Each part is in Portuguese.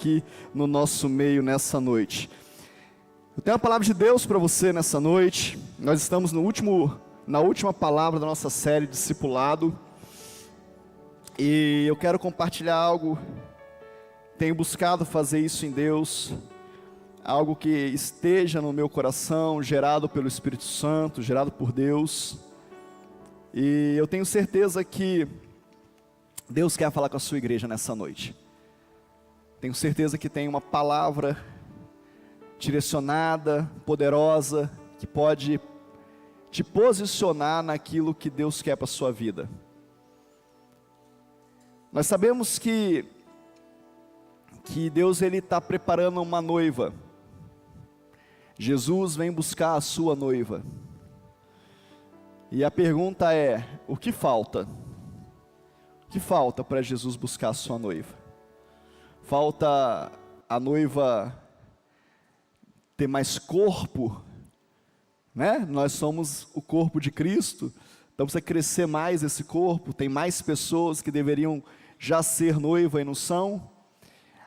aqui no nosso meio nessa noite. Eu tenho a palavra de Deus para você nessa noite. Nós estamos na última palavra da nossa série Discipulado. E eu quero compartilhar algo. Tenho buscado fazer isso em Deus. Algo que esteja no meu coração, gerado pelo Espírito Santo, gerado por Deus. E eu tenho certeza que Deus quer falar com a sua igreja nessa noite. Tenho certeza que tem uma palavra direcionada, poderosa, que pode te posicionar naquilo que Deus quer para a sua vida. Nós sabemos que Deus está preparando uma noiva. Jesus vem buscar a sua noiva. E a pergunta é, o que falta? O que falta para Jesus buscar a sua noiva? Falta a noiva ter mais corpo, né? Nós somos o corpo de Cristo, então precisa crescer mais esse corpo. Tem mais pessoas que deveriam já ser noiva e não são.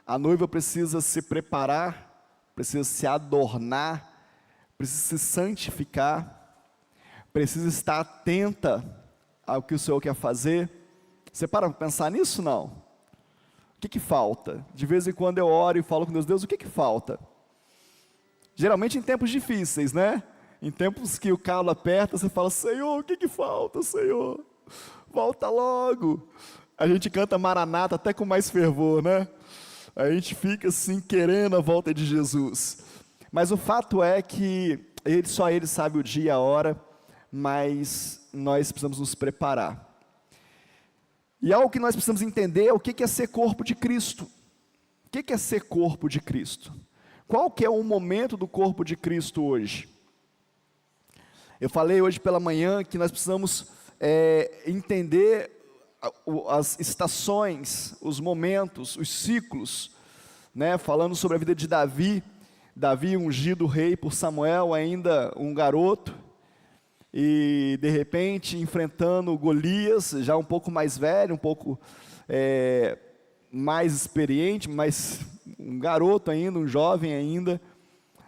A noiva precisa se preparar, precisa se adornar, precisa se santificar, precisa estar atenta ao que o Senhor quer fazer. Você para pensar nisso? Não. O que falta? De vez em quando eu oro e falo com Deus, Deus, o que falta? Geralmente em tempos difíceis, né? Em tempos que o calo aperta, você fala, Senhor, o que falta, Senhor? Volta logo. A gente canta Maranata até com mais fervor, né? A gente fica assim, querendo a volta de Jesus. Mas o fato é que só Ele sabe o dia e a hora, mas nós precisamos nos preparar. E algo que nós precisamos entender é o que é ser corpo de Cristo. O que é ser corpo de Cristo? Qual que é o momento do corpo de Cristo hoje? Eu falei hoje pela manhã que nós precisamos entender as estações, os momentos, os ciclos, né? Falando sobre a vida de Davi. Davi ungido rei por Samuel, ainda um garoto, e de repente enfrentando Golias, já um pouco mais velho, um pouco mais experiente, mas um garoto ainda, um jovem ainda,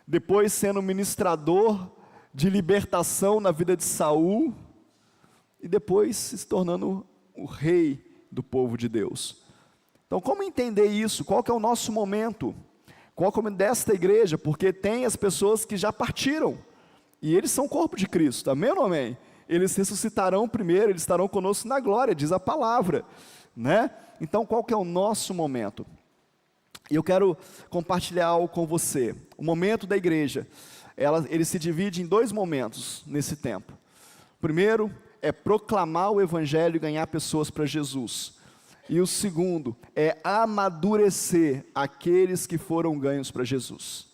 depois sendo ministrador de libertação na vida de Saul, e depois se tornando o rei do povo de Deus. Então, como entender isso? Qual que é o nosso momento? Qual é o momento desta igreja? Porque tem as pessoas que já partiram, e eles são o corpo de Cristo, amém ou não amém? Eles ressuscitarão primeiro, eles estarão conosco na glória, diz a palavra, né? Então, qual que é o nosso momento? E eu quero compartilhar algo com você. O momento da igreja, ele se divide em dois momentos nesse tempo. Primeiro, é proclamar o evangelho e ganhar pessoas para Jesus. E o segundo, é amadurecer aqueles que foram ganhos para Jesus.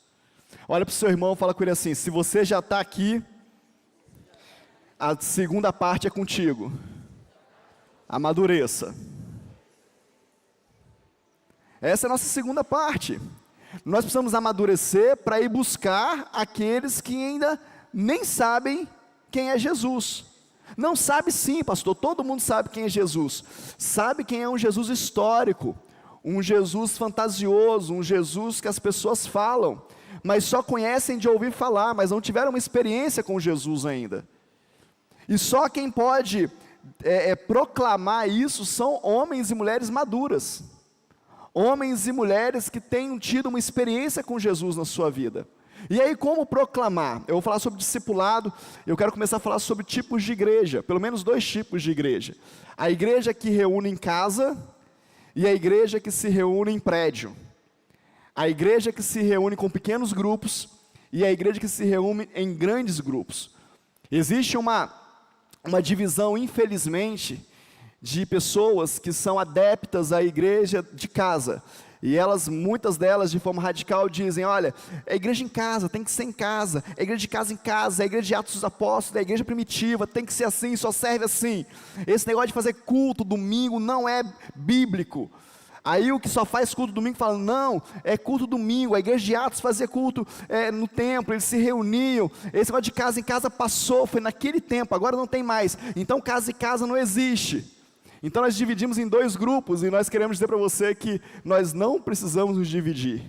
Olha para o seu irmão e fala com ele assim, se você já está aqui, a segunda parte é contigo. Amadureça. Essa é a nossa segunda parte. Nós precisamos amadurecer para ir buscar aqueles que ainda nem sabem quem é Jesus. Não sabe sim, pastor, todo mundo sabe quem é Jesus. Sabe quem é um Jesus histórico, um Jesus fantasioso, um Jesus que as pessoas falam, mas só conhecem de ouvir falar, mas não tiveram uma experiência com Jesus ainda. E só quem pode proclamar isso são homens e mulheres maduras. Homens e mulheres que tenham tido uma experiência com Jesus na sua vida. E aí, como proclamar? Eu vou falar sobre discipulado, eu quero começar a falar sobre tipos de igreja, pelo menos dois tipos de igreja. A igreja que reúne em casa e a igreja que se reúne em prédio. A igreja que se reúne com pequenos grupos e a igreja que se reúne em grandes grupos. Existe uma divisão, infelizmente, de pessoas que são adeptas à igreja de casa. E muitas delas, de forma radical, dizem, olha, a igreja em casa, tem que ser em casa, a igreja de casa em casa, a igreja de Atos dos Apóstolos, a igreja primitiva, tem que ser assim, só serve assim. Esse negócio de fazer culto domingo não é bíblico. Aí o que só faz culto domingo fala, não, é culto domingo, a igreja de Atos fazia culto no templo, eles se reuniam, esse negócio de casa em casa passou, foi naquele tempo, agora não tem mais, então casa em casa não existe. Então nós dividimos em 2 grupos, e nós queremos dizer para você que nós não precisamos nos dividir.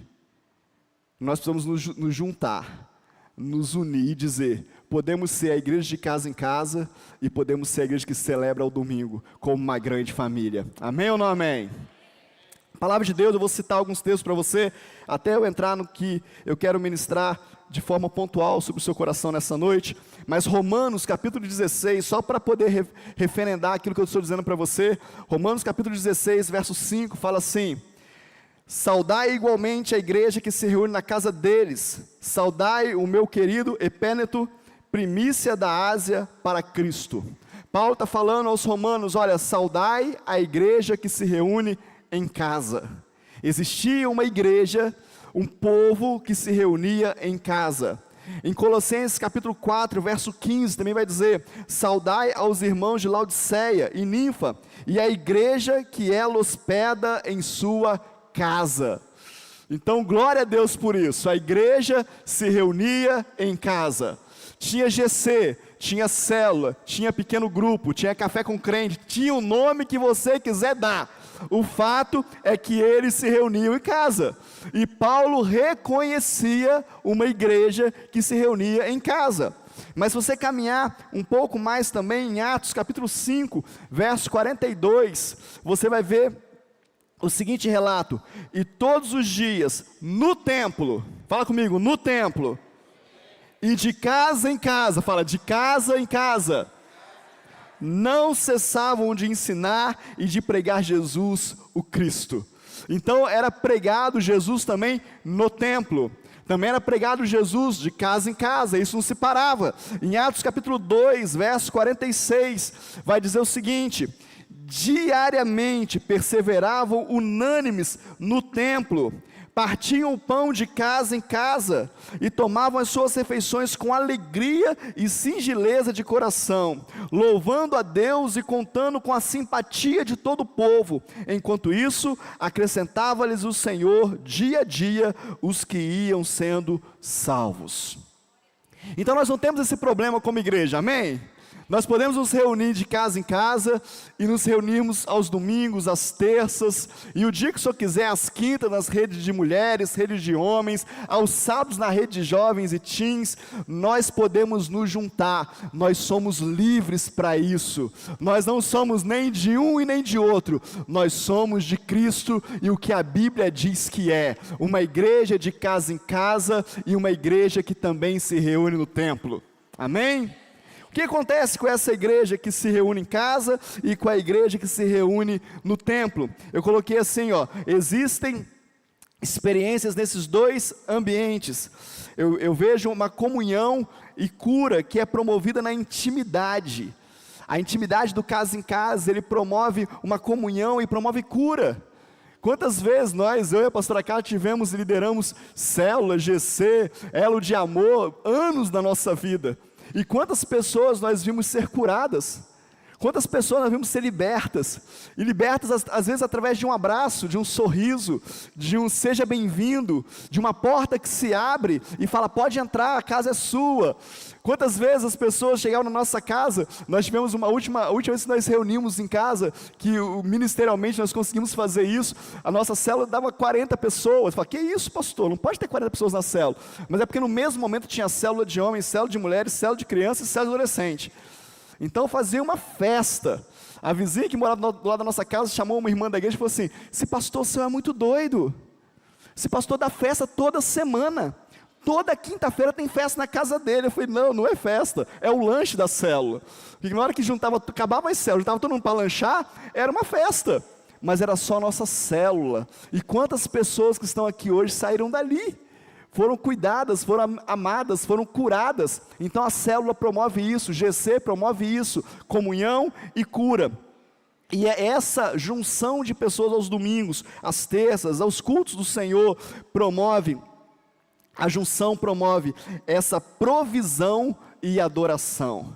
Nós precisamos nos juntar, nos unir e dizer, podemos ser a igreja de casa em casa, e podemos ser a igreja que celebra o domingo, como uma grande família. Amém ou não amém? Palavra de Deus, eu vou citar alguns textos para você, até eu entrar no que eu quero ministrar de forma pontual sobre o seu coração nessa noite, mas Romanos capítulo 16, só para poder referendar aquilo que eu estou dizendo para você, Romanos capítulo 16, verso 5, fala assim, saudai igualmente a igreja que se reúne na casa deles, saudai o meu querido Epêneto, primícia da Ásia para Cristo. Paulo está falando aos romanos, olha, saudai a igreja que se reúne em casa. Existia uma igreja, um povo que se reunia em casa. Em Colossenses capítulo 4, verso 15, também vai dizer, saudai aos irmãos de Laodiceia e Ninfa, e a igreja que ela hospeda em sua casa. Então, glória a Deus por isso, a igreja se reunia em casa. Tinha GC, tinha célula, tinha pequeno grupo, tinha café com crente, tinha o nome que você quiser dar. O fato é que eles se reuniam em casa, e Paulo reconhecia uma igreja que se reunia em casa. Mas se você caminhar um pouco mais também em Atos capítulo 5, verso 42, você vai ver o seguinte relato, e todos os dias no templo, fala comigo, no templo, e de casa em casa, fala de casa em casa, não cessavam de ensinar e de pregar Jesus o Cristo. Então era pregado Jesus também no templo, também era pregado Jesus de casa em casa, isso não se parava. Em Atos capítulo 2, verso 46, vai dizer o seguinte, diariamente perseveravam unânimes no templo, partiam o pão de casa em casa, e tomavam as suas refeições com alegria e singeleza de coração, louvando a Deus e contando com a simpatia de todo o povo. Enquanto isso, acrescentava-lhes o Senhor dia a dia os que iam sendo salvos. Então nós não temos esse problema como igreja, amém? Nós podemos nos reunir de casa em casa, e nos reunirmos aos domingos, às terças, e o dia que o senhor quiser, às quintas, nas redes de mulheres, redes de homens, aos sábados na rede de jovens e teens, nós podemos nos juntar, nós somos livres para isso, nós não somos nem de um e nem de outro, nós somos de Cristo, e o que a Bíblia diz que é, uma igreja de casa em casa, e uma igreja que também se reúne no templo, amém? O que acontece com essa igreja que se reúne em casa e com a igreja que se reúne no templo? Eu coloquei assim, ó, existem experiências nesses 2 ambientes. Eu vejo uma comunhão e cura que é promovida na intimidade. A intimidade do casa em casa, ele promove uma comunhão e promove cura. Quantas vezes nós, eu e a pastora Cátia, tivemos e lideramos célula, GC, elo de amor, anos da nossa vida. E quantas pessoas nós vimos ser curadas, quantas pessoas nós vimos ser libertas, e libertas às vezes através de um abraço, de um sorriso, de um seja bem-vindo, de uma porta que se abre e fala, pode entrar, a casa é sua. Quantas vezes as pessoas chegaram na nossa casa, nós tivemos a última vez que nós reunimos em casa, que ministerialmente nós conseguimos fazer isso, a nossa célula dava 40 pessoas, fala, que isso pastor, não pode ter 40 pessoas na célula, mas é porque no mesmo momento tinha célula de homens, célula de mulheres, célula de crianças e célula de adolescente, então fazia uma festa. A vizinha que morava do lado da nossa casa chamou uma irmã da igreja e falou assim, esse pastor seu é muito doido, esse pastor dá festa toda semana, toda quinta-feira tem festa na casa dele. Eu falei, não é festa, é o lanche da célula. E na hora que acabava as células, juntava todo mundo para lanchar, era uma festa, mas era só a nossa célula. E quantas pessoas que estão aqui hoje saíram dali, foram cuidadas, foram amadas, foram curadas. Então a célula promove isso, GC promove isso, comunhão e cura. E é essa junção de pessoas aos domingos, às terças, aos cultos do Senhor, a junção promove essa provisão e adoração.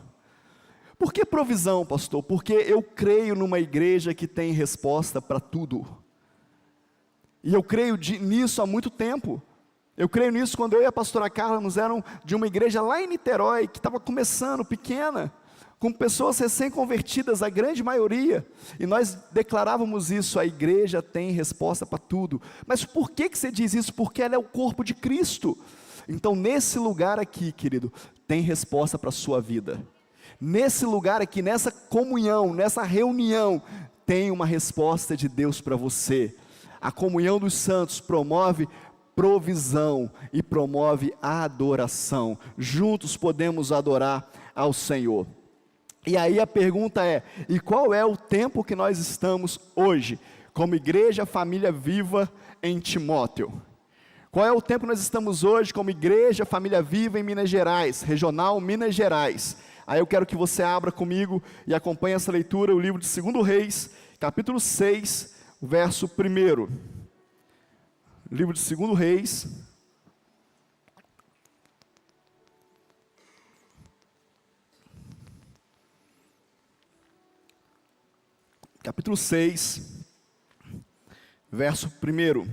Por que provisão, pastor? Porque eu creio numa igreja que tem resposta para tudo. E eu creio nisso há muito tempo. Eu creio nisso quando eu e a pastora Carla nos eram de uma igreja lá em Niterói, que estava começando, pequena, com pessoas recém-convertidas, a grande maioria, e nós declarávamos isso: a igreja tem resposta para tudo. Mas por que você diz isso? Porque ela é o corpo de Cristo. Então nesse lugar aqui, querido, tem resposta para a sua vida. Nesse lugar aqui, nessa comunhão, nessa reunião, tem uma resposta de Deus para você. A comunhão dos santos promove provisão e promove a adoração. Juntos podemos adorar ao Senhor. E aí a pergunta é: e qual é o tempo que nós estamos hoje, como igreja Família Viva em Timóteo? Qual é o tempo que nós estamos hoje, como igreja Família Viva em Minas Gerais, regional Minas Gerais? Aí eu quero que você abra comigo e acompanhe essa leitura, o livro de 2 Reis, capítulo 6, verso 1. Livro de 2 Reis, capítulo 6, verso 1,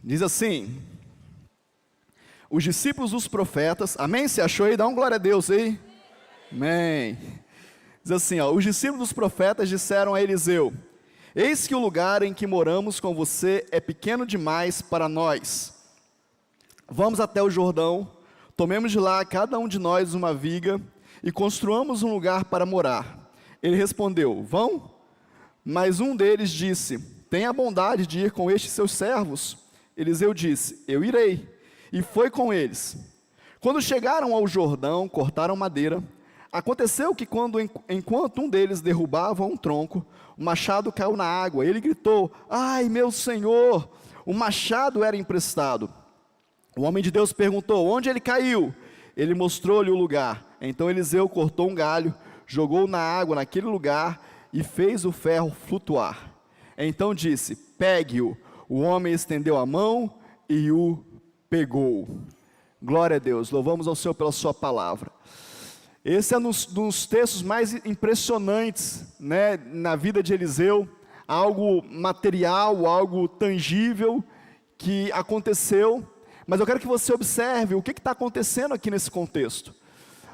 diz assim: os discípulos dos profetas, amém? Você achou aí? Dá um glória a Deus aí. Amém. Diz assim, os discípulos dos profetas disseram a Eliseu: eis que o lugar em que moramos com você é pequeno demais para nós. Vamos até o Jordão, tomemos de lá cada um de nós uma viga e construamos um lugar para morar. Ele respondeu: vão? Mas um deles disse: tenha a bondade de ir com estes seus servos. Eliseu disse: eu irei. E foi com eles. Quando chegaram ao Jordão, cortaram madeira. Aconteceu que enquanto um deles derrubava um tronco, o machado caiu na água. Ele gritou: ai, meu senhor! O machado era emprestado. O homem de Deus perguntou: onde ele caiu? Ele mostrou-lhe o lugar. Então Eliseu cortou um galho, jogou na água naquele lugar e fez o ferro flutuar. Então disse: pegue-o. O homem estendeu a mão e o pegou. Glória a Deus, louvamos ao Senhor pela sua palavra. Esse é um dos textos mais impressionantes, né, na vida de Eliseu. Algo material, algo tangível que aconteceu. Mas eu quero que você observe o que está acontecendo aqui nesse contexto.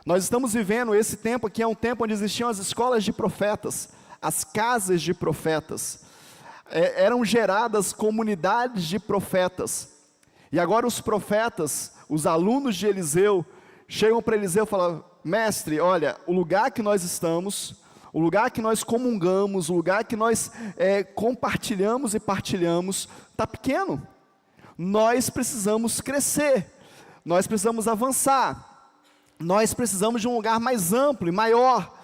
Nós estamos vivendo esse tempo aqui, é um tempo onde existiam as escolas de profetas, as casas de profetas. Eram geradas comunidades de profetas. E agora os profetas, os alunos de Eliseu, chegam para Eliseu e falam: mestre, olha, o lugar que nós estamos, o lugar que nós comungamos, o lugar que nós compartilhamos e partilhamos, está pequeno. Nós precisamos crescer, nós precisamos avançar, nós precisamos de um lugar mais amplo e maior.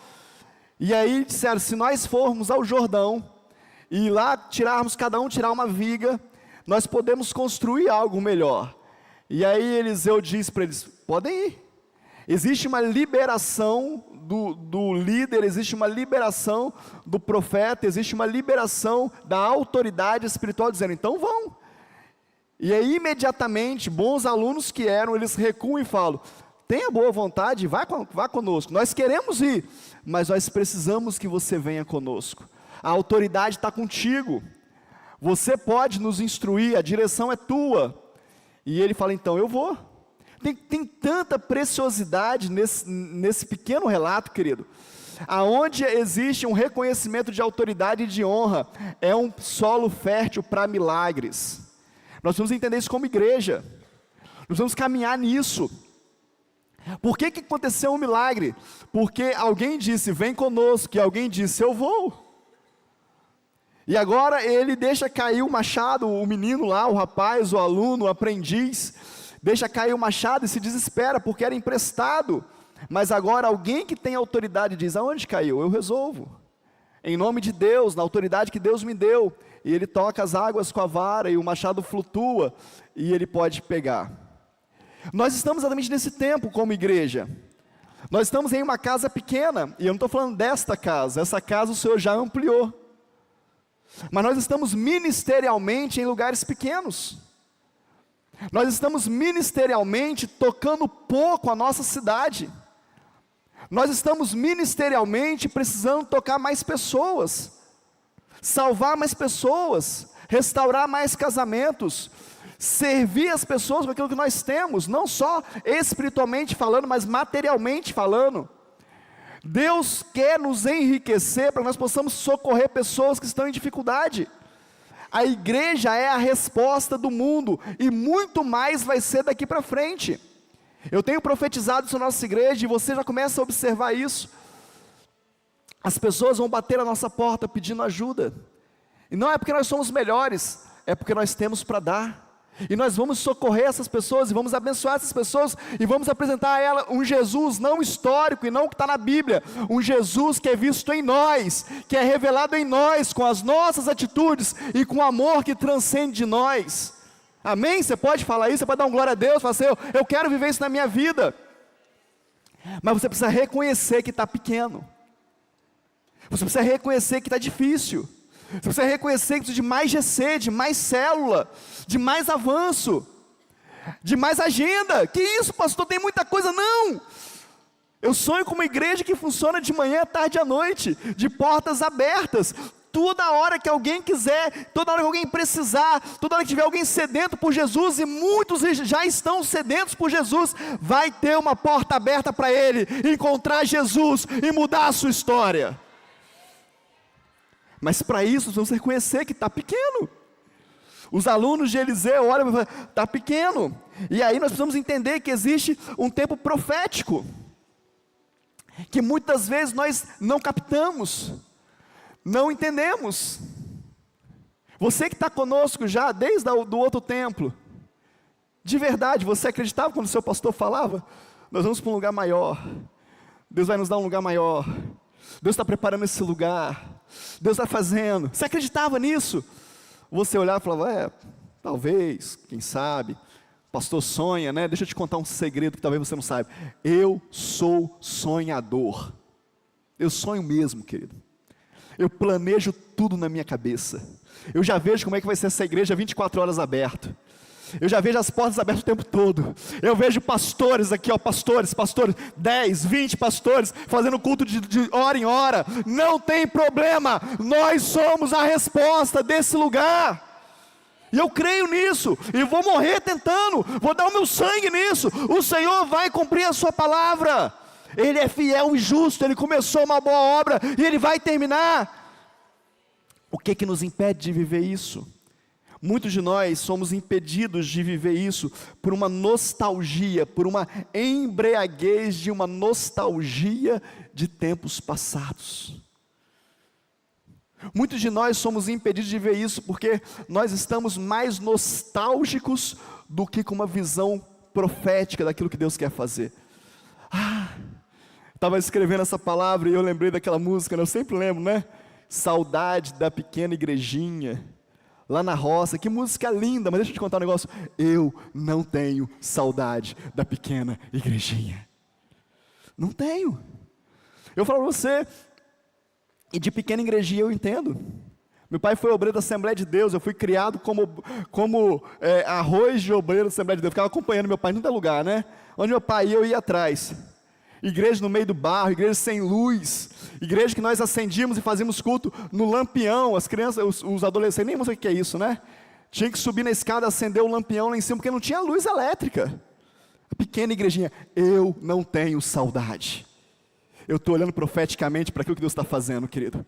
E aí disseram: se nós formos ao Jordão, e lá cada um tirar uma viga, nós podemos construir algo melhor. E aí Eliseu diz para eles: podem ir. Existe uma liberação do líder, existe uma liberação do profeta, existe uma liberação da autoridade espiritual, dizendo: então vão. E aí imediatamente, bons alunos que eram, eles recuam e falam: tenha boa vontade, vá conosco, nós queremos ir, mas nós precisamos que você venha conosco. A autoridade está contigo, você pode nos instruir, a direção é tua. E ele fala: então eu vou. Tem tanta preciosidade nesse pequeno relato, querido. Aonde existe um reconhecimento de autoridade e de honra, é um solo fértil para milagres. Nós precisamos entender isso como igreja. Nós precisamos caminhar nisso. Por que aconteceu um milagre? Porque alguém disse: vem conosco, e alguém disse: eu vou. E agora ele deixa cair o machado, o menino lá, o rapaz, o aluno, o aprendiz, deixa cair o machado e se desespera, porque era emprestado. Mas agora alguém que tem autoridade diz: aonde caiu? Eu resolvo. Em nome de Deus, na autoridade que Deus me deu. E ele toca as águas com a vara e o machado flutua e ele pode pegar. Nós estamos exatamente nesse tempo como igreja. Nós estamos em uma casa pequena, e eu não estou falando desta casa, essa casa o Senhor já ampliou. Mas nós estamos ministerialmente em lugares pequenos. Nós estamos ministerialmente tocando pouco a nossa cidade. Nós estamos ministerialmente precisando tocar mais pessoas, salvar mais pessoas, restaurar mais casamentos, servir as pessoas com aquilo que nós temos, não só espiritualmente falando, mas materialmente falando. Deus quer nos enriquecer para que nós possamos socorrer pessoas que estão em dificuldade. A igreja é a resposta do mundo, e muito mais vai ser daqui para frente. Eu tenho profetizado isso na nossa igreja, e você já começa a observar isso. As pessoas vão bater na nossa porta pedindo ajuda, e não é porque nós somos melhores, é porque nós temos para dar. E nós vamos socorrer essas pessoas, e vamos abençoar essas pessoas, e vamos apresentar a ela um Jesus não histórico, e não o que está na Bíblia, um Jesus que é visto em nós, que é revelado em nós, com as nossas atitudes, e com o amor que transcende de nós. Amém? Você pode falar isso, você pode dar um glória a Deus, falar assim, eu quero viver isso na minha vida. Mas você precisa reconhecer que está pequeno, você precisa reconhecer que está difícil, você precisa reconhecer que precisa de mais GC, de mais célula, de mais avanço, de mais agenda. Que isso, pastor, tem muita coisa. Não, eu sonho com uma igreja que funciona de manhã, tarde e à noite, de portas abertas, toda hora que alguém quiser, toda hora que alguém precisar, toda hora que tiver alguém sedento por Jesus, e muitos já estão sedentos por Jesus, vai ter uma porta aberta para ele, encontrar Jesus e mudar a sua história. Mas para isso, nós vamos reconhecer que está pequeno. Os alunos de Eliseu olham e falam, está pequeno. E aí nós precisamos entender que existe um tempo profético, que muitas vezes nós não captamos, não entendemos. Você que está conosco já desde o outro templo, de verdade, você acreditava quando o seu pastor falava, nós vamos para um lugar maior, Deus vai nos dar um lugar maior, Deus está preparando esse lugar, Deus está fazendo. Você acreditava nisso? Você olhava e falava, talvez, quem sabe, pastor sonha, né? Deixa eu te contar um segredo que talvez você não saiba. Eu sou sonhador. Eu sonho mesmo, querido. Eu planejo tudo na minha cabeça. Eu já vejo como é que vai ser essa igreja 24 horas aberta. Eu já vejo as portas abertas o tempo todo. Eu vejo pastores aqui, pastores, 10, 20 pastores, fazendo culto de hora em hora. Não tem problema, nós somos a resposta desse lugar. E eu creio nisso, e vou morrer tentando, vou dar o meu sangue nisso. O Senhor vai cumprir a sua palavra. Ele é fiel e justo, Ele começou uma boa obra, e Ele vai terminar. O que nos impede de viver isso? Muitos de nós somos impedidos de viver isso por uma nostalgia, por uma embriaguez de uma nostalgia de tempos passados. Muitos de nós somos impedidos de ver isso porque nós estamos mais nostálgicos do que com uma visão profética daquilo que Deus quer fazer. Estava escrevendo essa palavra e eu lembrei daquela música, né? Eu sempre lembro, né? Saudade da pequena igrejinha lá na roça. Que música linda, mas deixa eu te contar um negócio. Eu não tenho saudade da pequena igrejinha. Não tenho. Eu falo para você, e de pequena igrejinha eu entendo. Meu pai foi obreiro da Assembleia de Deus, eu fui criado como arroz de obreiro da Assembleia de Deus. Eu ficava acompanhando meu pai em todo lugar, né? Onde meu pai ia, eu ia atrás. Igreja no meio do barro, igreja sem luz, igreja que nós acendíamos e fazíamos culto no lampião. As crianças, os adolescentes, nem sabem o que é isso, né? Tinha que subir na escada, acender o lampião lá em cima, porque não tinha luz elétrica. A pequena igrejinha, eu não tenho saudade. Eu estou olhando profeticamente para aquilo que Deus está fazendo, querido.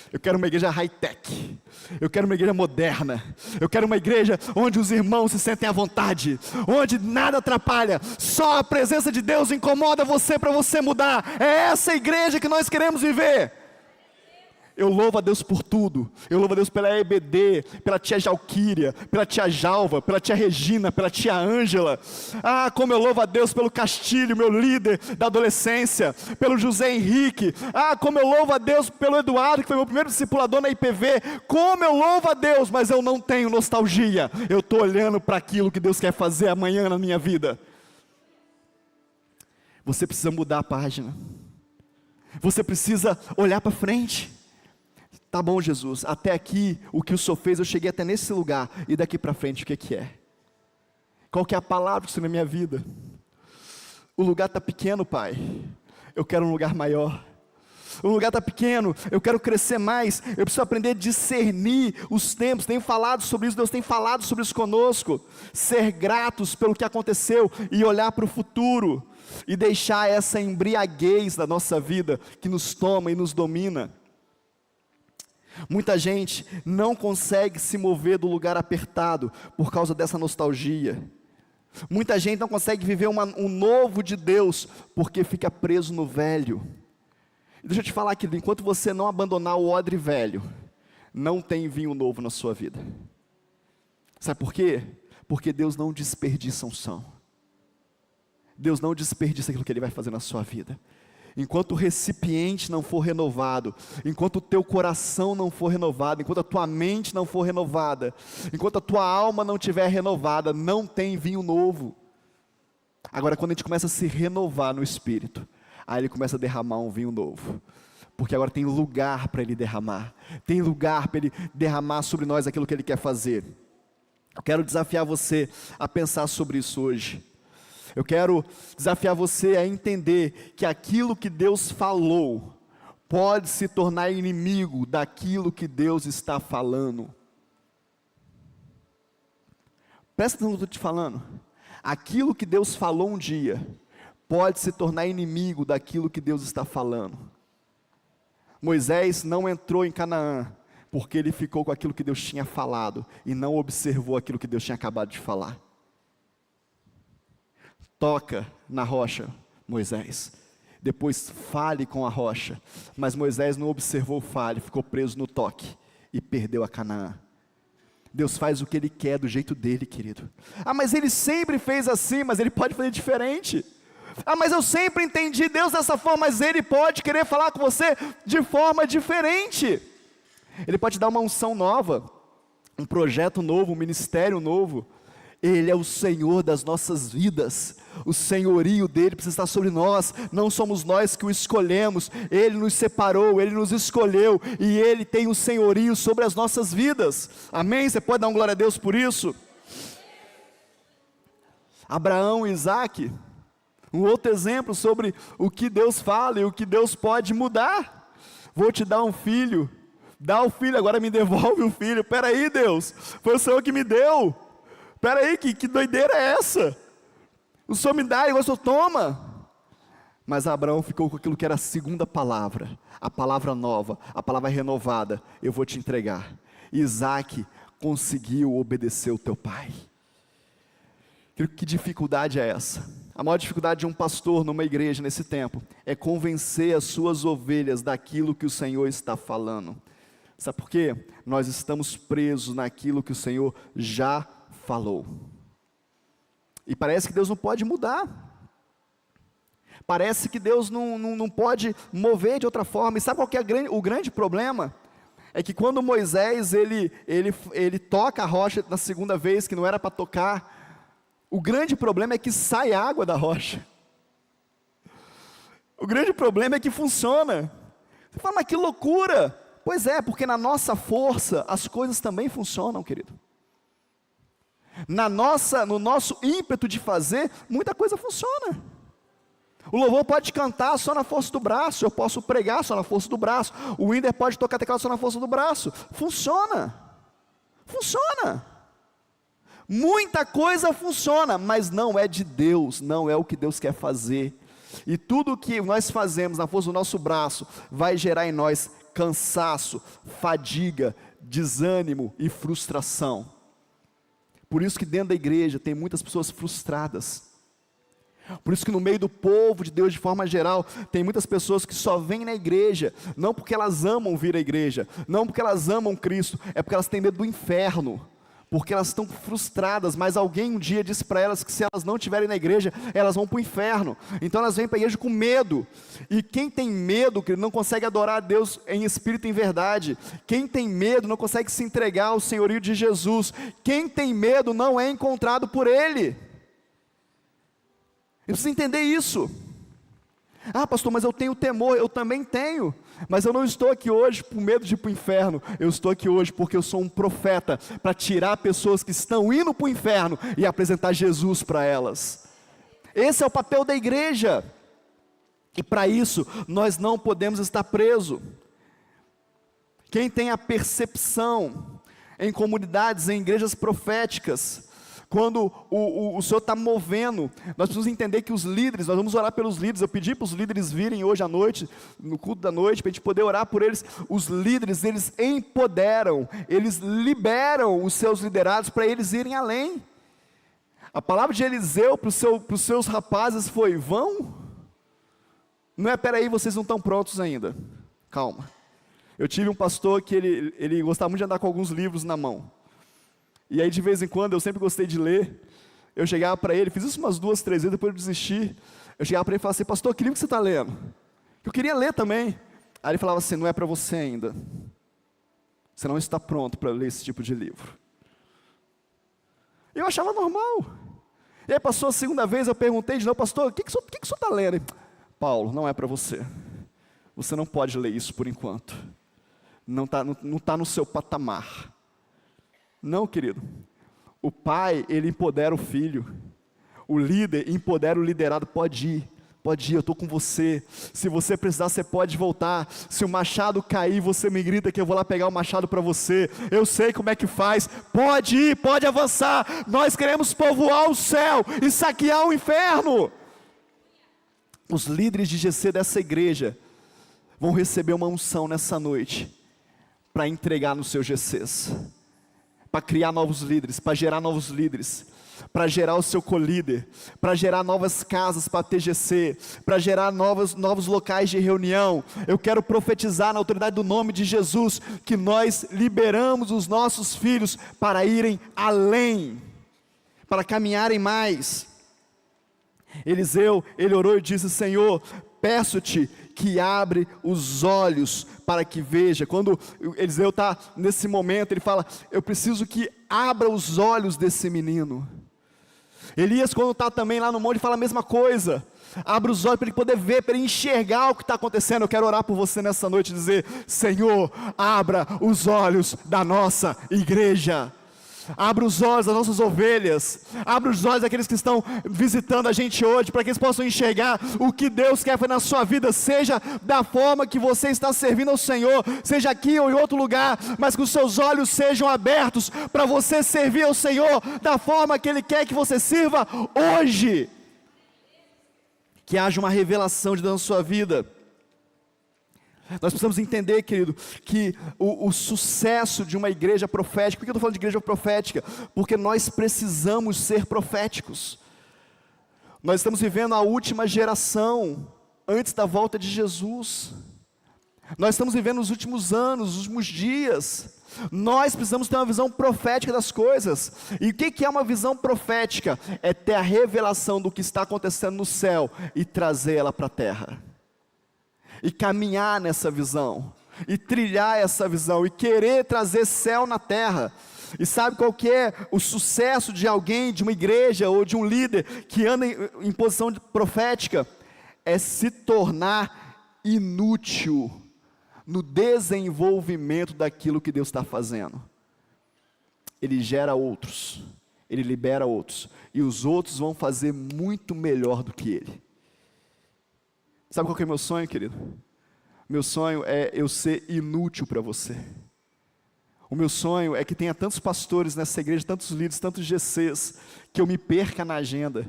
Eu quero uma igreja high-tech, eu quero uma igreja moderna, eu quero uma igreja onde os irmãos se sentem à vontade, onde nada atrapalha, só a presença de Deus incomoda você para você mudar. É essa igreja que nós queremos viver. Eu louvo a Deus por tudo. Eu louvo a Deus pela EBD, pela tia Jalquíria, pela tia Jalva, pela tia Regina, pela tia Ângela. Como eu louvo a Deus pelo Castilho, meu líder da adolescência, pelo José Henrique. Como eu louvo a Deus pelo Eduardo, que foi meu primeiro discipulador na IPV. Como eu louvo a Deus, mas eu não tenho nostalgia. Eu estou olhando para aquilo que Deus quer fazer amanhã na minha vida. Você precisa mudar a página. Você precisa olhar para frente. Tá bom, Jesus, até aqui o que o Senhor fez, eu cheguei até nesse lugar, e daqui para frente o que é? Qual que é a palavra que você tem na minha vida? O lugar está pequeno, Pai, eu quero um lugar maior. O lugar está pequeno, eu quero crescer mais, eu preciso aprender a discernir os tempos. Tenho falado sobre isso, Deus tem falado sobre isso conosco. Ser gratos pelo que aconteceu e olhar para o futuro. e deixar essa embriaguez da nossa vida que nos toma e nos domina. Muita gente não consegue se mover do lugar apertado por causa dessa nostalgia. Muita gente não consegue viver um novo de Deus porque fica preso no velho. Deixa eu te falar, querido, enquanto você não abandonar o odre velho, não tem vinho novo na sua vida. Sabe por quê? Porque Deus não desperdiça unção. Deus não desperdiça aquilo que Ele vai fazer na sua vida. Enquanto o recipiente não for renovado, enquanto o teu coração não for renovado, enquanto a tua mente não for renovada, enquanto a tua alma não estiver renovada, não tem vinho novo. Agora, quando a gente começa a se renovar no Espírito, aí Ele começa a derramar um vinho novo, porque agora tem lugar para Ele derramar, tem lugar para Ele derramar sobre nós aquilo que Ele quer fazer. Eu quero desafiar você a pensar sobre isso hoje. Eu quero desafiar você a entender que aquilo que Deus falou pode se tornar inimigo daquilo que Deus está falando. Presta atenção no que eu estou te falando. Aquilo que Deus falou um dia pode se tornar inimigo daquilo que Deus está falando. Moisés não entrou em Canaã porque ele ficou com aquilo que Deus tinha falado e não observou aquilo que Deus tinha acabado de falar. Toca na rocha, Moisés. Depois fale com a rocha. Mas Moisés não observou o fale, ficou preso no toque e perdeu a Canaã. Deus faz o que Ele quer do jeito dele, querido. Ah, mas Ele sempre fez assim, mas Ele pode fazer diferente. Ah, mas eu sempre entendi Deus dessa forma, mas Ele pode querer falar com você de forma diferente. Ele pode dar uma unção nova, um projeto novo, um ministério novo. Ele é o Senhor das nossas vidas, o senhorio dele precisa estar sobre nós, não somos nós que o escolhemos, Ele nos separou, Ele nos escolheu, e Ele tem o senhorio sobre as nossas vidas, amém? Você pode dar um glória a Deus por isso? Abraão e Isaac, um outro exemplo sobre o que Deus fala e o que Deus pode mudar. Vou te dar um filho, dá o filho, agora me devolve o filho. Peraí, Deus, foi o Senhor que me deu. Peraí, que doideira é essa? O Senhor me dá e o Senhor toma. Mas Abraão ficou com aquilo que era a segunda palavra, a palavra nova, a palavra renovada: eu vou te entregar. Isaac conseguiu obedecer o teu pai. Que dificuldade é essa? A maior dificuldade de um pastor numa igreja nesse tempo é convencer as suas ovelhas daquilo que o Senhor está falando. Sabe por quê? Nós estamos presos naquilo que o Senhor já falou. E parece que Deus não pode mudar. Parece que Deus não pode mover de outra forma. E sabe qual que é o grande problema? É que quando Moisés ele toca a rocha na segunda vez, que não era para tocar, o grande problema é que sai água da rocha. O grande problema é que funciona. Você fala, mas que loucura! Pois é, porque na nossa força as coisas também funcionam, querido. No nosso ímpeto de fazer, muita coisa funciona. O louvor pode cantar só na força do braço, eu posso pregar só na força do braço, o Winder pode tocar teclado só na força do braço. Funciona. Funciona. Muita coisa funciona, mas não é de Deus, não é o que Deus quer fazer. E tudo o que nós fazemos na força do nosso braço vai gerar em nós cansaço, fadiga, desânimo e frustração. Por isso que dentro da igreja tem muitas pessoas frustradas. Por isso que no meio do povo de Deus de forma geral, tem muitas pessoas que só vêm na igreja, não porque elas amam vir à igreja, não porque elas amam Cristo, é porque elas têm medo do inferno, porque elas estão frustradas, mas alguém um dia disse para elas que se elas não estiverem na igreja, elas vão para o inferno. Então elas vêm para a igreja com medo. E quem tem medo, que não consegue adorar a Deus em espírito e em verdade. Quem tem medo não consegue se entregar ao senhorio de Jesus. Quem tem medo não é encontrado por Ele. Eu preciso entender isso. Ah, pastor, mas eu tenho temor. Eu também tenho. Mas eu não estou aqui hoje por medo de ir para o inferno. Eu estou aqui hoje porque eu sou um profeta para tirar pessoas que estão indo para o inferno e apresentar Jesus para elas. Esse é o papel da igreja. E para isso nós não podemos estar presos. Quem tem a percepção em comunidades, em igrejas proféticas, quando o Senhor está movendo, nós precisamos entender que os líderes, nós vamos orar pelos líderes. Eu pedi para os líderes virem hoje à noite, no culto da noite, para a gente poder orar por eles. Os líderes, eles empoderam, eles liberam os seus liderados para eles irem além. A palavra de Eliseu para os seus rapazes foi: vão? Não é, peraí, vocês não estão prontos ainda, calma. Eu tive um pastor que ele gostava muito de andar com alguns livros na mão. E aí de vez em quando, eu sempre gostei de ler, eu chegava para ele, fiz isso umas 2, 3 vezes, depois eu desisti. Eu chegava para ele e falava assim: pastor, que livro que você está lendo? Eu queria ler também. Aí ele falava assim: não é para você ainda, você não está pronto para ler esse tipo de livro. Eu achava normal. E aí passou a segunda vez, eu perguntei de novo: pastor, o que o senhor está lendo? Ele: Paulo, não é para você, você não pode ler isso por enquanto, não está no seu patamar. Não, querido, o pai, ele empodera o filho, o líder empodera o liderado. Pode ir, eu estou com você, se você precisar você pode voltar, se o machado cair você me grita que eu vou lá pegar o machado para você, eu sei como é que faz, pode ir, pode avançar, nós queremos povoar o céu e saquear o inferno. Os líderes de GC dessa igreja vão receber uma unção nessa noite, para entregar nos seus GCs, para criar novos líderes, para gerar novos líderes, para gerar o seu colíder, para gerar novas casas para TGC, para gerar novos locais de reunião. Eu quero profetizar na autoridade do nome de Jesus, que nós liberamos os nossos filhos para irem além, para caminharem mais. Eliseu, ele orou e disse: Senhor, peço-te que abre os olhos para que veja. Quando Eliseu está nesse momento, ele fala: eu preciso que abra os olhos desse menino. Elias, quando está também lá no monte, fala a mesma coisa: abre os olhos para ele poder ver, para ele enxergar o que está acontecendo. Eu quero orar por você nessa noite e dizer: Senhor, abra os olhos da nossa igreja. Abra os olhos das nossas ovelhas, abra os olhos daqueles que estão visitando a gente hoje, para que eles possam enxergar o que Deus quer fazer na sua vida, seja da forma que você está servindo ao Senhor, seja aqui ou em outro lugar, mas que os seus olhos sejam abertos, para você servir ao Senhor, da forma que Ele quer que você sirva hoje, que haja uma revelação de Deus na sua vida. Nós precisamos entender, querido, que o sucesso de uma igreja profética, por que eu estou falando de igreja profética? Porque nós precisamos ser proféticos. Nós estamos vivendo a última geração, antes da volta de Jesus. Nós estamos vivendo os últimos anos, os últimos dias. Nós precisamos ter uma visão profética das coisas. E o que é uma visão profética? É ter a revelação do que está acontecendo no céu e trazer ela para a terra. E caminhar nessa visão, e trilhar essa visão, e querer trazer céu na terra. E sabe qual que é o sucesso de alguém, de uma igreja, ou de um líder, que anda em posição profética? É se tornar inútil, no desenvolvimento daquilo que Deus está fazendo. Ele gera outros, ele libera outros, e os outros vão fazer muito melhor do que ele. Sabe qual que é o meu sonho, querido? Meu sonho é eu ser inútil para você. O meu sonho é que tenha tantos pastores nessa igreja, tantos líderes, tantos GCs, que eu me perca na agenda,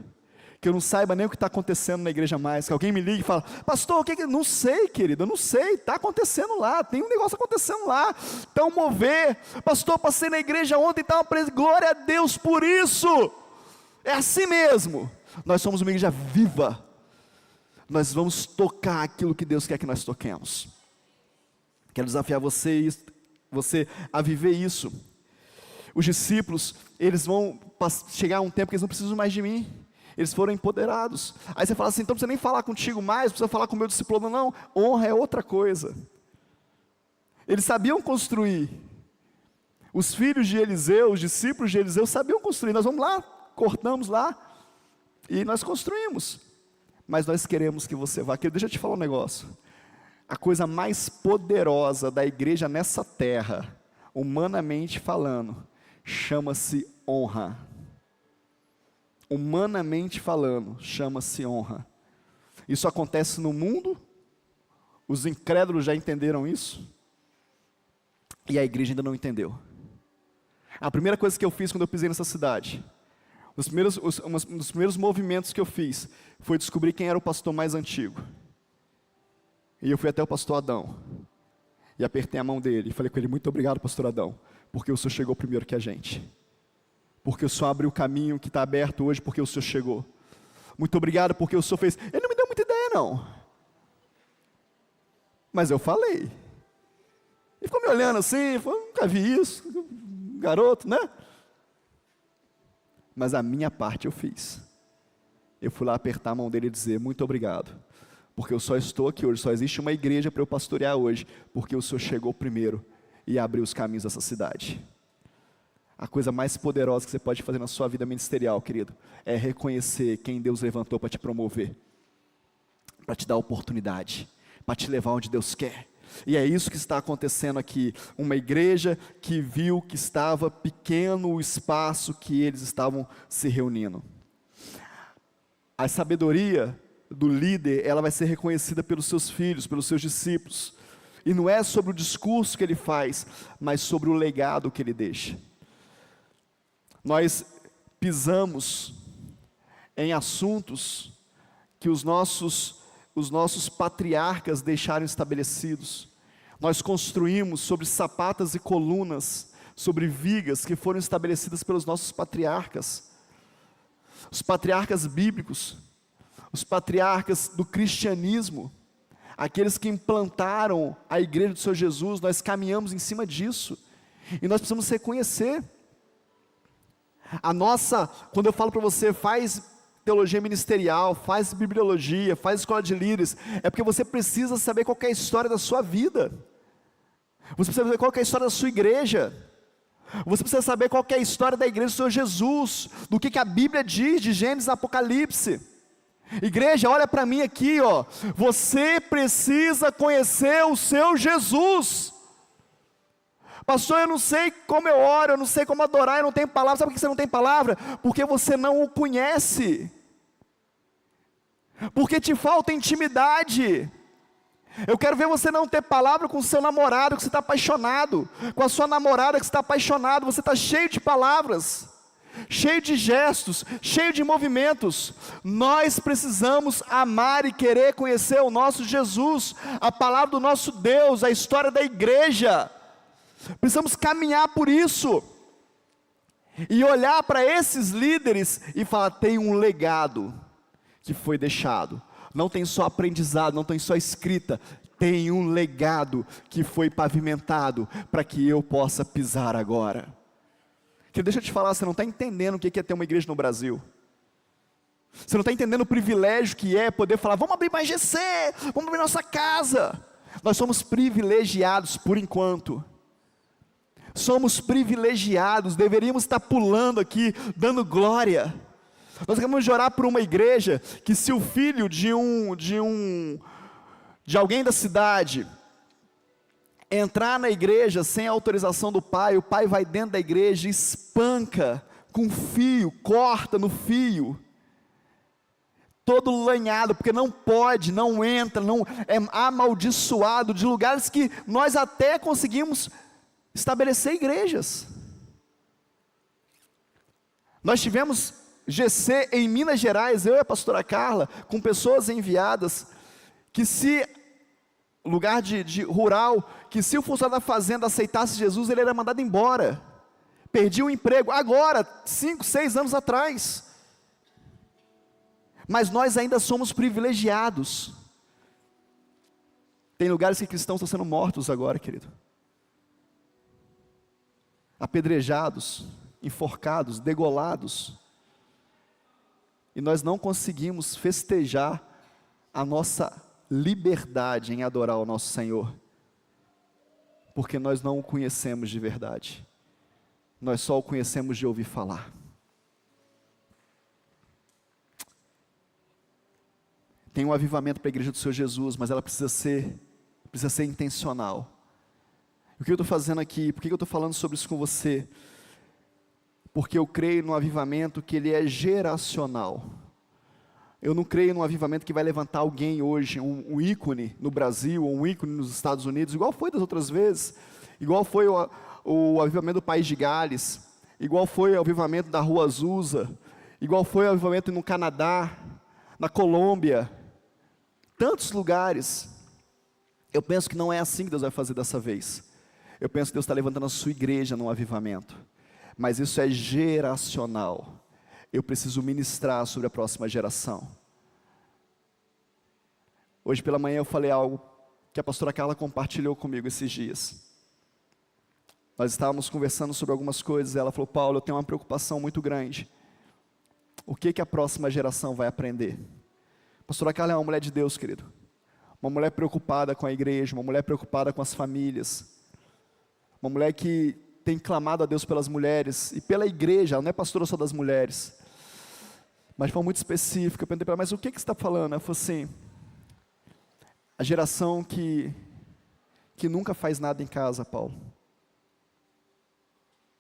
que eu não saiba nem o que está acontecendo na igreja mais, que alguém me ligue e fala: pastor, o que não sei, querido, eu não sei, está acontecendo lá, tem um negócio acontecendo lá, está um mover. Pastor, passei na igreja ontem, está uma presença, glória a Deus por isso. É assim mesmo. Nós somos uma igreja viva. Nós vamos tocar aquilo que Deus quer que nós toquemos. Quero desafiar você a viver isso. Os discípulos, eles vão chegar a um tempo que eles não precisam mais de mim. Eles foram empoderados. Aí você fala assim: então não precisa nem falar contigo mais, não precisa falar com o meu discípulo. Não, honra é outra coisa. Eles sabiam construir. Os filhos de Eliseu, os discípulos de Eliseu sabiam construir. Nós vamos lá, cortamos lá e nós construímos. Mas nós queremos que você vá. Deixa eu te falar um negócio. A coisa mais poderosa da igreja nessa terra, humanamente falando, chama-se honra. Humanamente falando, chama-se honra. Isso acontece no mundo, os incrédulos já entenderam isso, e a igreja ainda não entendeu. A primeira coisa que eu fiz quando eu pisei nessa cidade, Um dos primeiros movimentos que eu fiz foi descobrir quem era o pastor mais antigo. E eu fui até o pastor Adão. E apertei a mão dele e falei com ele: muito obrigado, pastor Adão, porque o senhor chegou primeiro que a gente. Porque o senhor abriu o caminho que está aberto hoje, porque o senhor chegou. Muito obrigado porque o senhor fez. Ele não me deu muita ideia, não. Mas eu falei. Ele ficou me olhando assim, falou: nunca vi isso. Garoto, né? Mas a minha parte eu fiz. Eu fui lá apertar a mão dele e dizer: muito obrigado. Porque eu só estou aqui hoje, só existe uma igreja para eu pastorear hoje, porque o senhor chegou primeiro e abriu os caminhos dessa cidade. A coisa mais poderosa que você pode fazer na sua vida ministerial, querido, é reconhecer quem Deus levantou para te promover, para te dar oportunidade, para te levar onde Deus quer. E é isso que está acontecendo aqui, uma igreja que viu que estava pequeno o espaço que eles estavam se reunindo. A sabedoria do líder, ela vai ser reconhecida pelos seus filhos, pelos seus discípulos, e não é sobre o discurso que ele faz, mas sobre o legado que ele deixa. Nós pisamos em assuntos que os nossos patriarcas deixaram estabelecidos. Nós construímos sobre sapatas e colunas, sobre vigas que foram estabelecidas pelos nossos patriarcas. Os patriarcas bíblicos, os patriarcas do cristianismo, aqueles que implantaram a igreja do Senhor Jesus, nós caminhamos em cima disso. E nós precisamos reconhecer. Quando eu falo para você, faz teologia ministerial, faz bibliologia, faz escola de líderes, é porque você precisa saber qual que é a história da sua vida. Você precisa saber qual que é a história da sua igreja. Você precisa saber qual que é a história da igreja do Senhor Jesus, do que a Bíblia diz de Gênesis a Apocalipse. Igreja, olha para mim aqui, ó. Você precisa conhecer o seu Jesus. Pastor, eu não sei como eu oro, eu não sei como adorar, eu não tenho palavra. Sabe por que você não tem palavra? Porque você não o conhece. Porque te falta intimidade. Eu quero ver você não ter palavra com o seu namorado que você está apaixonado, com a sua namorada que você está apaixonado. Você está cheio de palavras, cheio de gestos, cheio de movimentos. Nós precisamos amar e querer conhecer o nosso Jesus, a palavra do nosso Deus, a história da igreja. Precisamos caminhar por isso, e olhar para esses líderes e falar: tem um legado que foi deixado, não tem só aprendizado, não tem só escrita, tem um legado que foi pavimentado, para que eu possa pisar agora. Que deixa eu te falar, você não está entendendo o que é ter uma igreja no Brasil, você não está entendendo o privilégio que é poder falar: vamos abrir mais GC, vamos abrir nossa casa. Nós somos privilegiados por enquanto. Somos privilegiados, deveríamos estar pulando aqui, dando glória. Nós acabamos de orar por uma igreja, que se o filho de alguém da cidade entrar na igreja sem a autorização do pai, o pai vai dentro da igreja e espanca com fio, corta no fio, todo lanhado, porque não pode, não entra, não é amaldiçoado, de lugares que nós até conseguimos estabelecer igrejas. Nós tivemos GC em Minas Gerais, eu e a pastora Carla, com pessoas enviadas, que se, lugar de rural, que se o funcionário da fazenda aceitasse Jesus, ele era mandado embora, perdia o emprego, agora, 5, 6 anos atrás. Mas nós ainda somos privilegiados. Tem lugares que cristãos estão sendo mortos agora, querido, apedrejados, enforcados, degolados, e nós não conseguimos festejar a nossa liberdade em adorar o nosso Senhor, porque nós não o conhecemos de verdade, nós só o conhecemos de ouvir falar. Tem um avivamento para a igreja do Senhor Jesus, mas ela precisa ser intencional. O que eu estou fazendo aqui? Por que eu estou falando sobre isso com você? Porque eu creio no avivamento que ele é geracional. Eu não creio num avivamento que vai levantar alguém hoje, um ícone no Brasil, ou um ícone nos Estados Unidos, igual foi das outras vezes, igual foi o avivamento do País de Gales, igual foi o avivamento da Rua Azusa, igual foi o avivamento no Canadá, na Colômbia, tantos lugares. Eu penso que não é assim que Deus vai fazer dessa vez. Eu penso que Deus está levantando a sua igreja num avivamento, mas isso é geracional. Eu preciso ministrar sobre a próxima geração. Hoje pela manhã eu falei algo que a pastora Carla compartilhou comigo esses dias. Nós estávamos conversando sobre algumas coisas, e ela falou: Paulo, eu tenho uma preocupação muito grande. O que a próxima geração vai aprender? A pastora Carla é uma mulher de Deus, querido. Uma mulher preocupada com a igreja, uma mulher preocupada com as famílias. Uma mulher que tem clamado a Deus pelas mulheres e pela igreja. Ela não é pastora só das mulheres. Mas foi muito específica. Eu perguntei para ela: mas o que você está falando? Ela falou assim: a geração que nunca faz nada em casa, Paulo.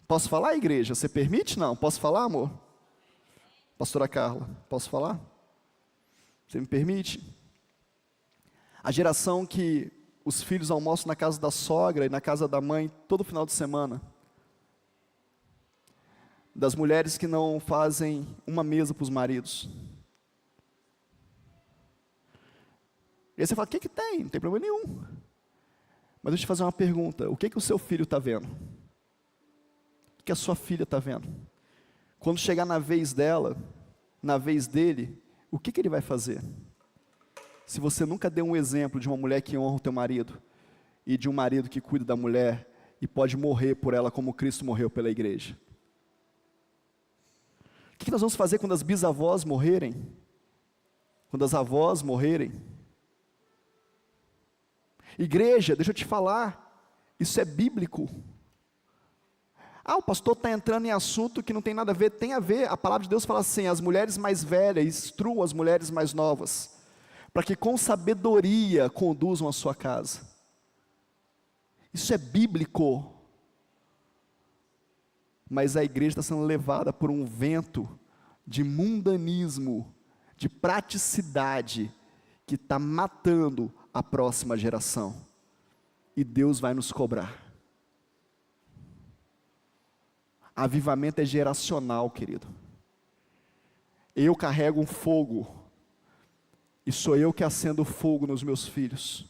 Posso falar, igreja? Você permite? Não. Posso falar, amor? Pastora Carla, posso falar? Você me permite? A geração que os filhos almoçam na casa da sogra e na casa da mãe todo final de semana. Das mulheres que não fazem uma mesa para os maridos. E aí você fala: o que tem? Não tem problema nenhum. Mas deixa eu te fazer uma pergunta: o que o seu filho está vendo? O que a sua filha está vendo? Quando chegar na vez dela, na vez dele, o que ele vai fazer? Se você nunca deu um exemplo de uma mulher que honra o teu marido, e de um marido que cuida da mulher, e pode morrer por ela como Cristo morreu pela igreja. O que nós vamos fazer quando as bisavós morrerem? Quando as avós morrerem? Igreja, deixa eu te falar, isso é bíblico. O pastor está entrando em assunto que não tem nada a ver. Tem a ver. A palavra de Deus fala assim: as mulheres mais velhas instruam as mulheres mais novas, para que com sabedoria conduzam a sua casa. Isso é bíblico. Mas a igreja está sendo levada por um vento de mundanismo, de praticidade, que está matando a próxima geração. E Deus vai nos cobrar. Avivamento é geracional, querido. Eu carrego um fogo, e sou eu que acendo fogo nos meus filhos,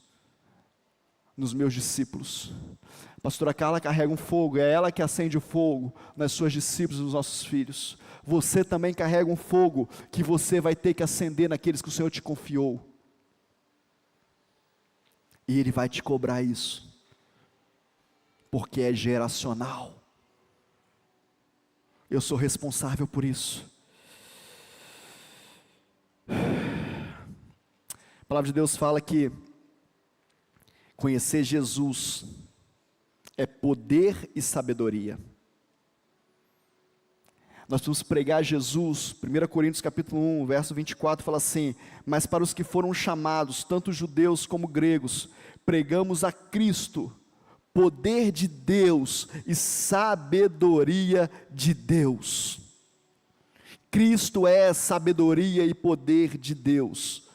nos meus discípulos. A pastora Carla carrega um fogo, é ela que acende o fogo nas suas discípulos, nos nossos filhos. Você também carrega um fogo, que você vai ter que acender naqueles que o Senhor te confiou. E Ele vai te cobrar isso, porque é geracional. Eu sou responsável por isso. A palavra de Deus fala que conhecer Jesus é poder e sabedoria. Nós precisamos pregar Jesus. 1 Coríntios capítulo 1, verso 24 fala assim: mas para os que foram chamados, tanto judeus como gregos, pregamos a Cristo, poder de Deus e sabedoria de Deus. Cristo é sabedoria e poder de Deus.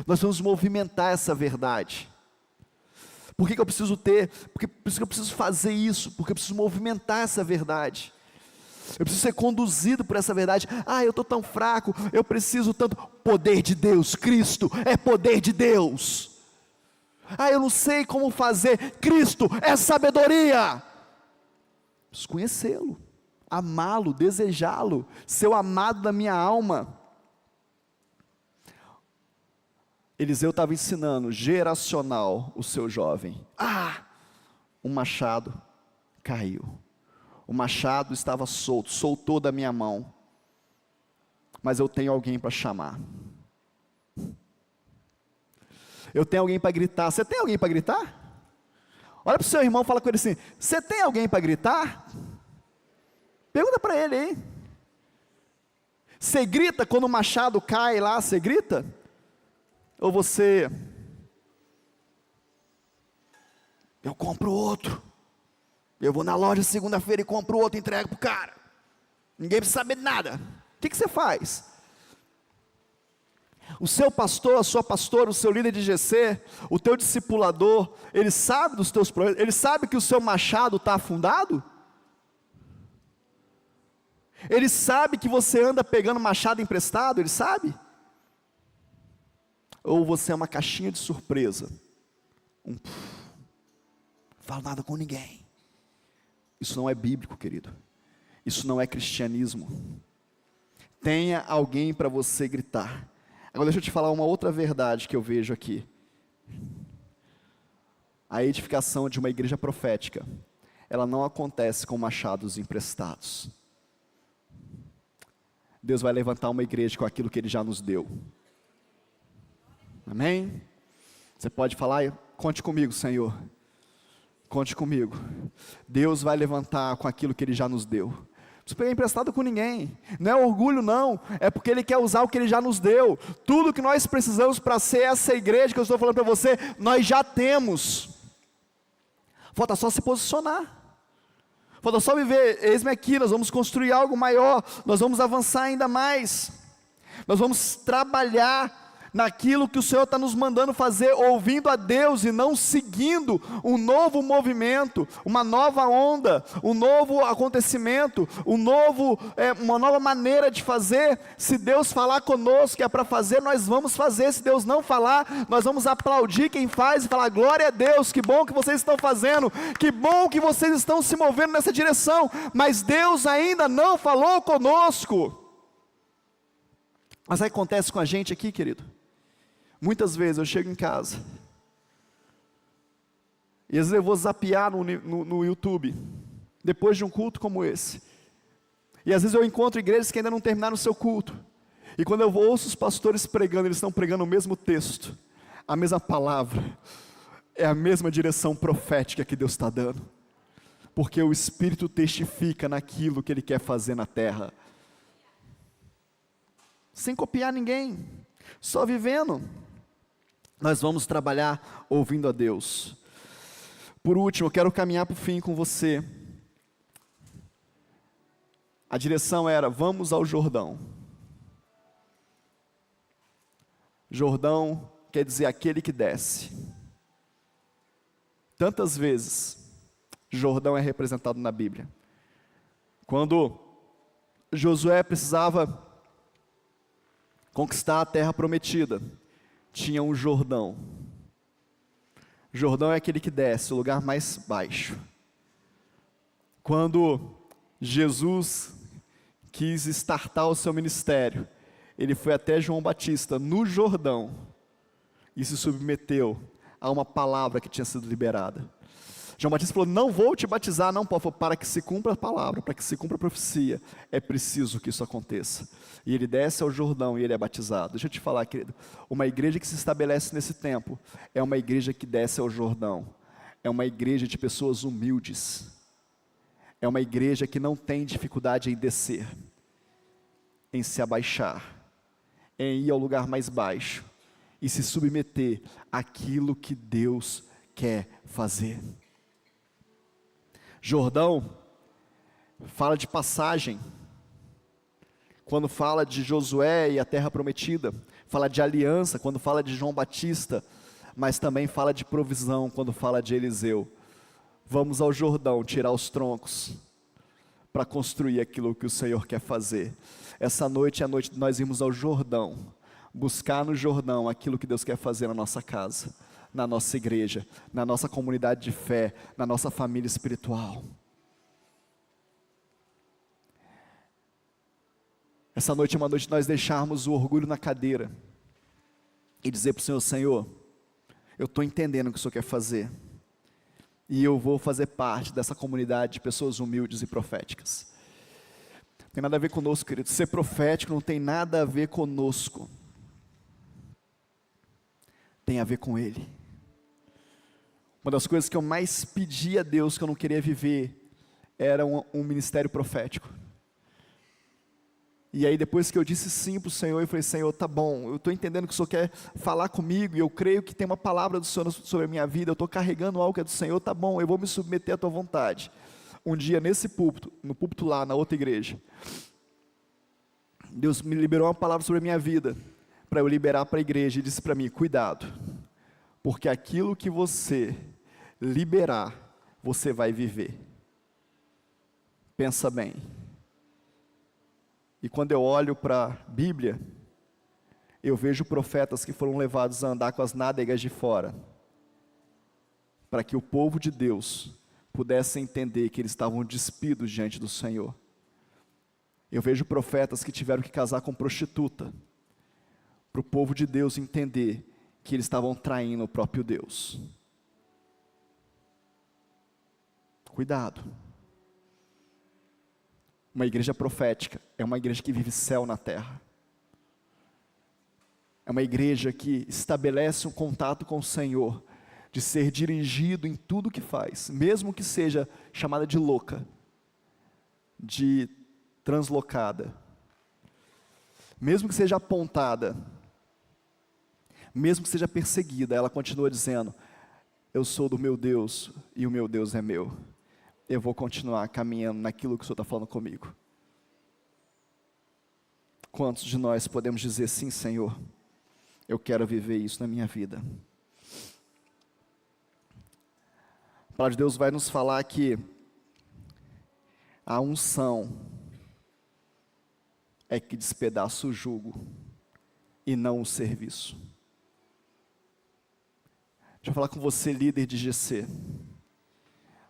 Nós vamos movimentar essa verdade. Por que eu preciso ter? Por que eu preciso fazer isso? Porque eu preciso movimentar essa verdade. Eu preciso ser conduzido por essa verdade. Eu estou tão fraco, eu preciso tanto. Poder de Deus, Cristo é poder de Deus. Eu não sei como fazer. Cristo é sabedoria. Preciso conhecê-lo, amá-lo, desejá-lo, ser o amado da minha alma. Eliseu estava ensinando, geracional, o seu jovem. Um machado caiu. O machado estava solto, soltou da minha mão. Mas eu tenho alguém para chamar. Eu tenho alguém para gritar. Você tem alguém para gritar? Olha para o seu irmão e fala com ele assim: você tem alguém para gritar? Pergunta para ele, hein? Você grita quando o machado cai lá, você grita? Ou você... eu compro outro. Eu vou na loja segunda-feira e compro outro e entrego para o cara. Ninguém precisa saber de nada. O que você faz? O seu pastor, a sua pastora, o seu líder de GC, o teu discipulador, ele sabe dos teus problemas? Ele sabe que o seu machado está afundado? Ele sabe que você anda pegando machado emprestado, ele sabe? Ou você é uma caixinha de surpresa? Não falo nada com ninguém. Isso não é bíblico, querido. Isso não é cristianismo. Tenha alguém para você gritar. Agora deixa eu te falar uma outra verdade que eu vejo aqui. A edificação de uma igreja profética, ela não acontece com machados emprestados. Deus vai levantar uma igreja com aquilo que Ele já nos deu. Amém? Você pode falar, conte comigo, Senhor. Conte comigo. Deus vai levantar com aquilo que Ele já nos deu. Não precisa pegar emprestado com ninguém. Não é orgulho não, é porque Ele quer usar o que Ele já nos deu. Tudo que nós precisamos para ser essa igreja que eu estou falando para você, nós já temos. Falta só se posicionar. Falta só viver, eis-me aqui, nós vamos construir algo maior, nós vamos avançar ainda mais. Nós vamos trabalhar naquilo que o Senhor está nos mandando fazer, ouvindo a Deus e não seguindo um novo movimento, uma nova onda, um novo acontecimento, uma nova maneira de fazer. Se Deus falar conosco que é para fazer, nós vamos fazer. Se Deus não falar, nós vamos aplaudir quem faz e falar, glória a Deus, que bom que vocês estão fazendo, que bom que vocês estão se movendo nessa direção, mas Deus ainda não falou conosco. Mas aí acontece com a gente aqui, querido. Muitas vezes eu chego em casa, e às vezes eu vou zapear no YouTube, depois de um culto como esse, e às vezes eu encontro igrejas que ainda não terminaram o seu culto, e quando eu ouço os pastores pregando, eles estão pregando o mesmo texto, a mesma palavra, é a mesma direção profética que Deus está dando, porque o Espírito testifica naquilo que Ele quer fazer na terra, sem copiar ninguém, só vivendo. Nós vamos trabalhar ouvindo a Deus. Por último, eu quero caminhar para o fim com você. A direção era, vamos ao Jordão. Jordão quer dizer aquele que desce. Tantas vezes, Jordão é representado na Bíblia. Quando Josué precisava conquistar a terra prometida, tinha um Jordão. Jordão é aquele que desce, o lugar mais baixo. Quando Jesus quis startar o seu ministério, ele foi até João Batista, no Jordão, e se submeteu a uma palavra que tinha sido liberada. João Batista falou, não vou te batizar, não, Paulo falou, para que se cumpra a palavra, para que se cumpra a profecia, é preciso que isso aconteça. E ele desce ao Jordão e ele é batizado. Deixa eu te falar, querido, uma igreja que se estabelece nesse tempo, é uma igreja que desce ao Jordão, é uma igreja de pessoas humildes, é uma igreja que não tem dificuldade em descer, em se abaixar, em ir ao lugar mais baixo, e se submeter àquilo que Deus quer fazer. Jordão fala de passagem, quando fala de Josué e a terra prometida, fala de aliança, quando fala de João Batista, mas também fala de provisão, quando fala de Eliseu. Vamos ao Jordão tirar os troncos, para construir aquilo que o Senhor quer fazer. Essa noite é a noite de nós irmos ao Jordão, buscar no Jordão aquilo que Deus quer fazer na nossa casa, na nossa igreja, na nossa comunidade de fé, na nossa família espiritual. Essa noite é uma noite de nós deixarmos o orgulho na cadeira e dizer para o Senhor, Senhor, eu estou entendendo o que o Senhor quer fazer, e eu vou fazer parte dessa comunidade de pessoas humildes e proféticas. Não tem nada a ver conosco, querido, ser profético não tem nada a ver conosco, tem a ver com Ele. Uma das coisas que eu mais pedi a Deus, que eu não queria viver, era um ministério profético. E aí depois que eu disse sim para o Senhor, eu falei, Senhor, tá bom, eu estou entendendo que o Senhor quer falar comigo, e eu creio que tem uma palavra do Senhor sobre a minha vida, eu estou carregando algo que é do Senhor, tá bom, eu vou me submeter à tua vontade. Um dia nesse púlpito, no púlpito lá, na outra igreja, Deus me liberou uma palavra sobre a minha vida, para eu liberar para a igreja, e disse para mim, cuidado, porque aquilo que você liberar, você vai viver. Pensa bem. E quando eu olho para a Bíblia, eu vejo profetas que foram levados a andar com as nádegas de fora, para que o povo de Deus pudesse entender que eles estavam despidos diante do Senhor. Eu vejo profetas que tiveram que casar com prostituta, para o povo de Deus entender que eles estavam traindo o próprio Deus. Cuidado. Uma igreja profética é uma igreja que vive céu na terra. É uma igreja que estabelece um contato com o Senhor, de ser dirigido em tudo que faz, mesmo que seja chamada de louca, de translocada, mesmo que seja apontada, mesmo que seja perseguida, ela continua dizendo: eu sou do meu Deus e o meu Deus é meu. Eu vou continuar caminhando naquilo que o Senhor está falando comigo. Quantos de nós podemos dizer: sim, Senhor, eu quero viver isso na minha vida? A palavra de Deus vai nos falar que a unção é que despedaça o jugo e não o serviço. Deixa eu falar com você, líder de GC.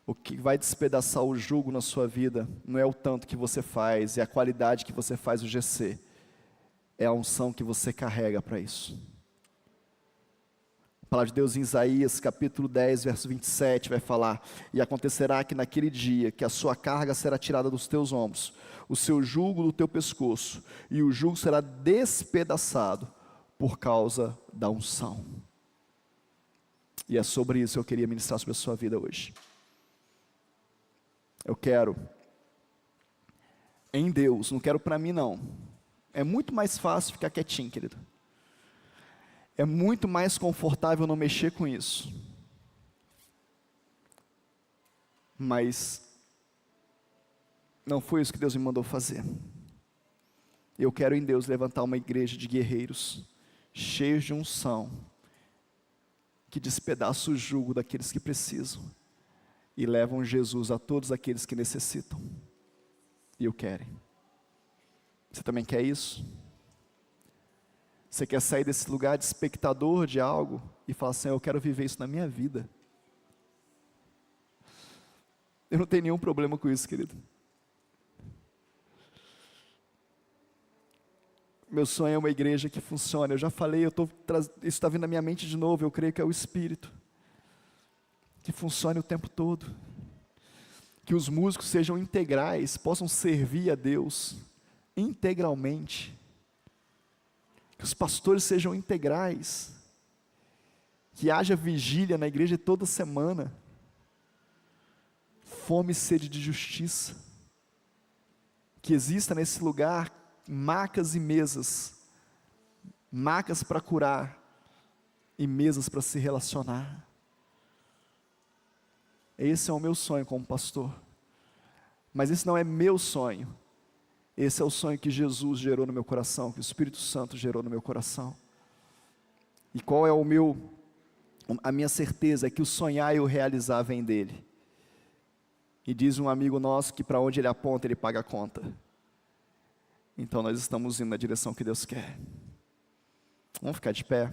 O que vai despedaçar o jugo na sua vida não é o tanto que você faz, é a qualidade que você faz o GC, é a unção que você carrega para isso. A palavra de Deus em Isaías capítulo 10, verso 27 vai falar: e acontecerá que naquele dia, que a sua carga será tirada dos teus ombros, o seu jugo do teu pescoço, e o jugo será despedaçado por causa da unção. E é sobre isso que eu queria ministrar sobre a sua vida hoje. Eu quero em Deus, não quero para mim não. É muito mais fácil ficar quietinho, querido. É muito mais confortável não mexer com isso. Mas não foi isso que Deus me mandou fazer. Eu quero em Deus levantar uma igreja de guerreiros, cheios de unção, que despedaça o jugo daqueles que precisam, e levam Jesus a todos aqueles que necessitam, e o querem. Você também quer isso? Você quer sair desse lugar de espectador de algo, e falar assim: eu quero viver isso na minha vida? Eu não tenho nenhum problema com isso, querido. Meu sonho é uma igreja que funcione. Eu já falei, isso está vindo na minha mente de novo. Eu creio que é o Espírito que funcione o tempo todo. Que os músicos sejam integrais, possam servir a Deus integralmente. Que os pastores sejam integrais. Que haja vigília na igreja toda semana. Fome e sede de justiça. Que exista nesse lugar macas e mesas, macas para curar e mesas para se relacionar. Esse é o meu sonho como pastor, mas esse não é meu sonho, esse é o sonho que Jesus gerou no meu coração, que o Espírito Santo gerou no meu coração. E qual é a minha certeza? É que o sonhar e o realizar vem dele. E diz um amigo nosso que para onde ele aponta, ele paga a conta. Então nós estamos indo na direção que Deus quer. Vamos ficar de pé?